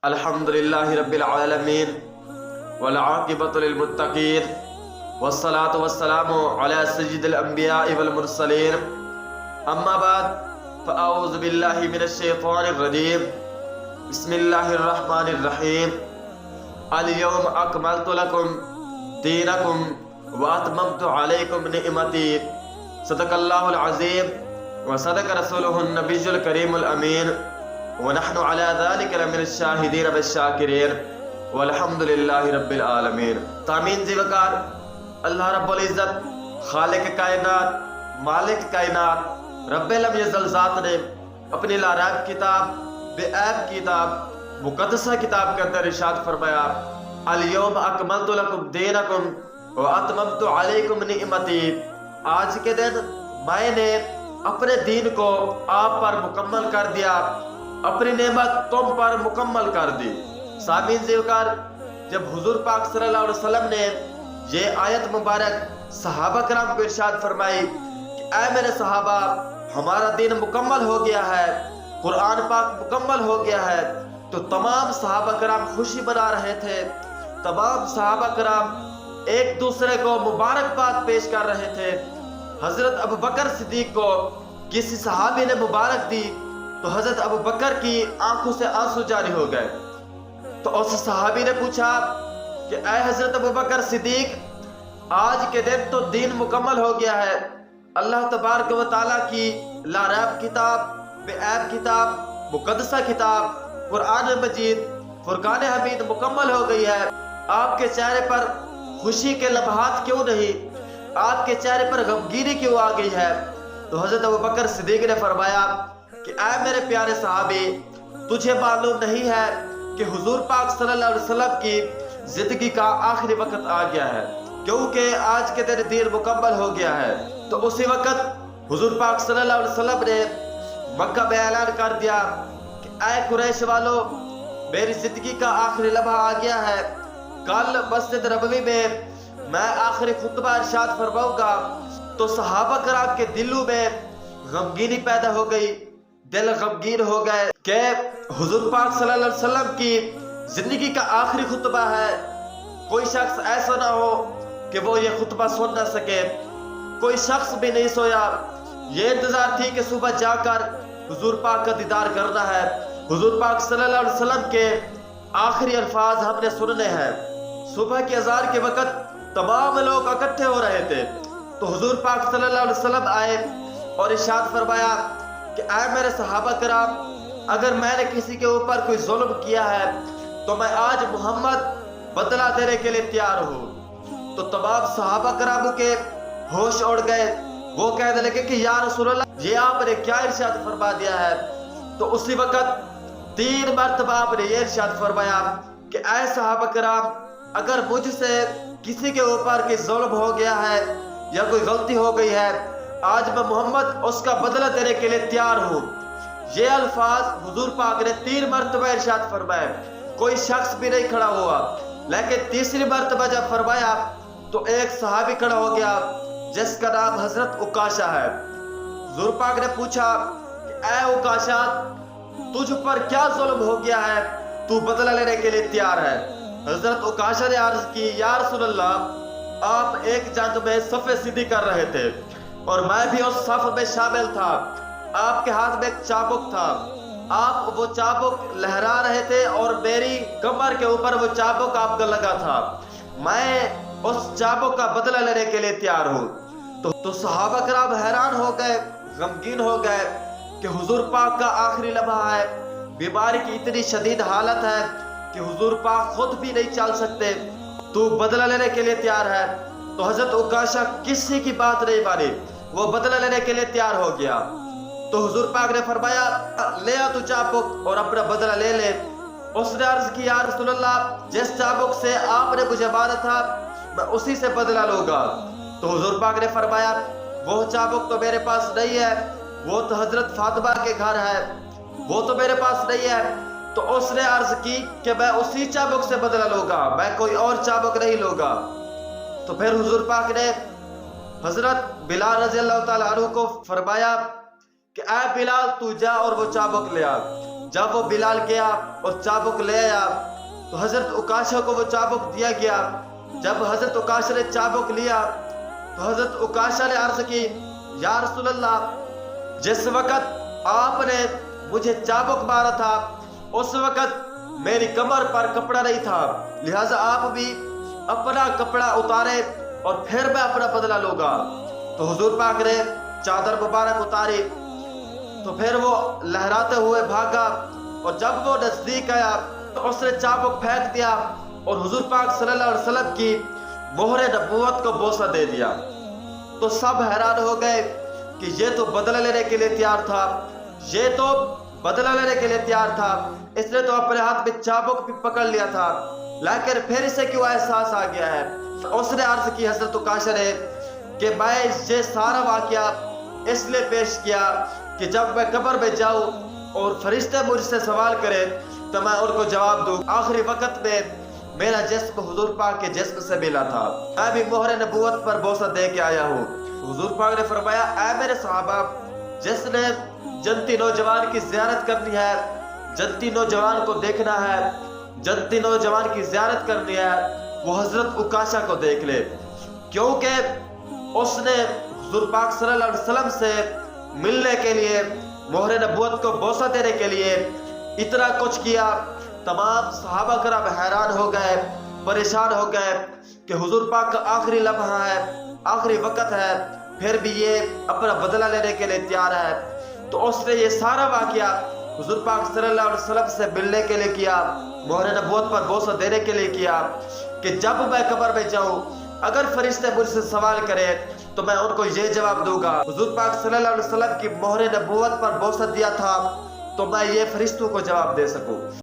अल्हम्दुलिल्लाहि रब्बिल आलमीन वल आक़िबतु लिल मुत्तक़ीन वस्सलातु वस्सलामु अला सय्यिदिल अंबिया'i वल मुरसलीन अम्मा बाद फ़अऊज़ु बिल्लाहि मिनश शैतानिर रजीम बिस्मिल्लाहिर रहमानिर रहीम अल यौम अकमलतु लकुम दीनकुम व अतममतु अलैकुम निअमती सदक़ल्लाहुल अज़ीम व सदक़ रसूलुहुन नबियुल करीमुल अमीन व नहनु अला ज़ालिका लमिनश शाहिदीन व शाकिरीन वल्हम्दुलिल्लाहि रब्बिल आलमीन। तामीन ज़िवकार अल्लाह रब्बुल इज़्ज़त खालिक कायनात मालिक कायनात रब्बे लम यज़ल ज़ात ने अपनी लारैब किताब बेऐब किताब मुक़द्दसा किताब के अंदर इरशाद फरमाया अल यौम अकमलतु लकुम दीनकुम व अतममतु अलैकुम निअमती। आज के दिन मैंने अपने दीन को आप पर मुकम्मल कर दिया, अपनी नेमत तुम पर मुकम्मल कर दी। सामीन ज़िवकार जब हुजूर पाक सल्लल्लाहु अलैहि वसल्लम ने ये आयत मुबारक सहाबा कराम को इरशाद फरमाई कि ऐ मेरे सहाबा हमारा दीन मुकम्मल हो गया है, कुरान पाक मुकम्मल हो गया है, तो तमाम सहाबा कराम खुशी मना रहे थे। तमाम सहाबा कराम एक दूसरे को मुबारकबाद पेश कर रहे थे। हजरत अबू बकर सिद्दीक को किसी सहाबी ने मुबारक दी तो हजरत अबू बकर की आंखों से आंसू जारी हो गए। तो उस सहाबी ने पूछा कि ऐ हजरत अबू बकर सिद्दीक आज के दिन तो दीन मुकम्मल हो गया है, अल्लाह तबारक व तआला की लारैब किताब बेऐब किताब मुक़द्दसा किताब कुरान मजीद फुरकान हमीद मुकम्मल हो गई है, आपके चेहरे पर खुशी के लम्हात क्यों नहीं, आपके चेहरे पर गमगीनी क्यों आ गई है? तो हजरत अबू बकर सिद्दीक ने फरमाया कि ऐ मेरे प्यारे सहाबी तुझे मालूम नहीं है कि हुजूर पाक सल्लल्लाहु अलैहि वसल्लम की जिंदगी का आखिरी वक्त आ गया है, क्योंकि आज के दिन दीन मुकम्मल हो गया है। तो उसी वक्त हुजूर पाक सल्लल्लाहु अलैहि वसल्लम ने मक्का में ऐलान कर दिया कि ऐ कुरैश वालों मेरी जिंदगी का आखिरी लम्हा आ गया है, कल मस्जिद नबवी में मैं आखिरी खुतबा इरशाद फरमाऊंगा। तो सहाबा कराम के दिलों में गमगीनी पैदा हो गई, दिल गमगीन हो गए कि हुजूर पाक सल्लल्लाहु अलैहि वसल्लम की जिंदगी का आखिरी खुतबा है, कोई शख्स ऐसा ना हो कि वो ये खुतबा सुन ना सके। कोई शख्स भी नहीं सोया, ये इंतजार थी कि सुबह जाकर हुजूर पाक का दीदार करना है, हुजूर पाक सल्लल्लाहु अलैहि वसल्लम के आखिरी अल्फाज हमने सुनने हैं। सुबह के अज़ान के वक्त तमाम लोग इकट्ठे हो रहे थे तो हुजूर पाक सल्लल्लाहु अलैहि वसल्लम आए और इरशाद फरमाया कि ऐ मेरे सहाबा कराम अगर मैंने किसी के ऊपर कोई जुल्म किया है तो मैं आज मोहम्मद बदला देने के लिए तैयार हूँ। तो तमाम सहाबा कराम के होश उड़ गए, वो कहने लगे कि या रसूल अल्लाह ये आपने क्या इरशाद फरमा दिया है? तो उसी वक्त 3 मरतबा आपने ये इरशाद फरमाया कि ऐ सहाबा कराम अगर मुझसे किसी के ऊपर कोई जुल्म हो गया है या कोई गलती हो गई है, आज मैं मोहम्मद उसका बदला देने के लिए तैयार हूँ। ये अल्फाज हुजूर पाक ने 3 मरतबा इरशाद फरमाया, कोई शख्स भी नहीं खड़ा हुआ। लेकिन तीसरी मरतबा जब फरमाया तो एक सहाबी खड़ा हो गया जिसका नाम हजरत उकाशा है। हुजूर पाक ने पूछा कि ऐ उकाशा तुझ पर क्या जुल्म हो गया है, तू बदला लेने के लिए तैयार है? हजरत उकाशा ने अर्ज की या रसूल अल्लाह आप एक जंग में सफ़े सीधी कर रहे थे और मैं भी उस सफ में शामिल था, आपके हाथ में एक चाबुक था, आप वो चाबुक लहरा रहे थे और मेरी कमर के ऊपर वो चाबुक आपका लगा था, मैं उस चाबुक का बदला लेने के लिए तैयार हूँ। तो सहाबा कराम हैरान हो गए, गमगीन हो गए कि हुजूर पाक का आखिरी लम्हा है, बीमारी की इतनी शदीद हालत है कि हुजूर पाक खुद भी नहीं चल सकते, तू बदला लेने के लिए तैयार है। तो हजरत उकाशा किसी की बात नहीं मानी, वो बदला लेने के लिए तैयार हो गया। तो हुजूर पाक ने फरमाया ले आ तू चाबुक और अपना बदला ले ले। उसने अर्ज की या रसूल अल्लाह जिस चाबुक से आपने मुझे मारा था मैं उसी से बदला लूंगा। तो हुजूर पाक ने फरमाया वो चाबुक तो मेरे पास नहीं है, वो तो हजरत फातिमा के घर है, वो तो मेरे पास नहीं है। तो उसने अर्ज की कि मैं उसी चाबुक से बदला लूंगा, मैं कोई और चाबुक नहीं लूंगा। तो फिर हुजूर पाक ने हजरत बिलाल रज़ी अल्लाह ताला अन्हु को फरमाया कि ऐ बिलाल तू जा और वो चाबुक ले आ। جب وہ بلال گیا اور چابک لے آیا تو حضرت عکاشہ کو وہ چابک دیا گیا۔ جب حضرت عکاشہ نے چابک لیا تو حضرت عکاشہ نے عرض کی یا رسول اللہ، جس وقت آپ نے مجھے چابک مارا تھا اس وقت میری کمر پر کپڑا نہیں تھا، لہٰذا آپ بھی اپنا کپڑا اتارے اور پھر میں اپنا بدلہ لوں گا۔ تو حضور پاک نے چادر مبارک اتاری تو پھر وہ لہراتے ہوئے بھاگا، اور جب وہ نزدیک آیا تو اس نے چابک پھینک دیا اور حضور پاک صلی اللہ علیہ وسلم کی مہر نبوت کو بوسہ دے دیا۔ تو سب حیران ہو گئے کہ یہ تو بدلہ لینے کے لیے تیار تھا، یہ تو بدلہ لینے کے لیے تیار تھا، اس نے تو اپنے ہاتھ میں چابک بھی پکڑ لیا تھا، لیکن پھر اسے کیوں احساس آ گیا ہے؟ اس نے عرض کی حضرت عکاشہ نے کہ میں یہ سارا واقعہ اس لیے پیش کیا کہ جب میں قبر میں جاؤں اور فرشتے مجھ سے سوال کرے تو میں ان کو جواب دوں۔ آخری وقت میں میرا جسم حضور پاک کے جسم سے ملا تھا، میں بھی مہر نبوت پر بوسہ دے کے آیا ہوں۔ حضور پاک نے فرمایا اے میرے صحابہ، جس نے جنتی نوجوان کی زیارت کرنی ہے، جنتی نوجوان کو دیکھنا ہے، جنتی نوجوان کی زیارت کرنی ہے، وہ حضرت عکاشہ کو دیکھ لے، کیونکہ اس نے حضور پاک صلی اللہ علیہ وسلم سے ملنے کے لیے، مہر نبوت کو بوسہ دینے کے لیے اتنا کچھ کیا۔ تمام صحابہ کرام حیران ہو گئے، پریشان ہو گئے کہ حضور پاک کا آخری لمحہ ہے، آخری وقت ہے، پھر بھی یہ اپنا بدلہ لینے کے لیے تیار ہے۔ تو اس نے یہ سارا واقعہ حضور پاک صلی اللہ علیہ وسلم سے ملنے کے لیے کیا، مہر نبوت پر بوسہ دینے کے لیے کیا کہ جب میں قبر میں جاؤں اگر فرشتے مجھ سے سوال کرے تو میں ان کو یہ جواب دوں گا حضور پاک صلی اللہ علیہ وسلم کی مہر نبوت پر بوسہ دیا تھا، تو میں یہ فرشتوں کو جواب دے سکوں۔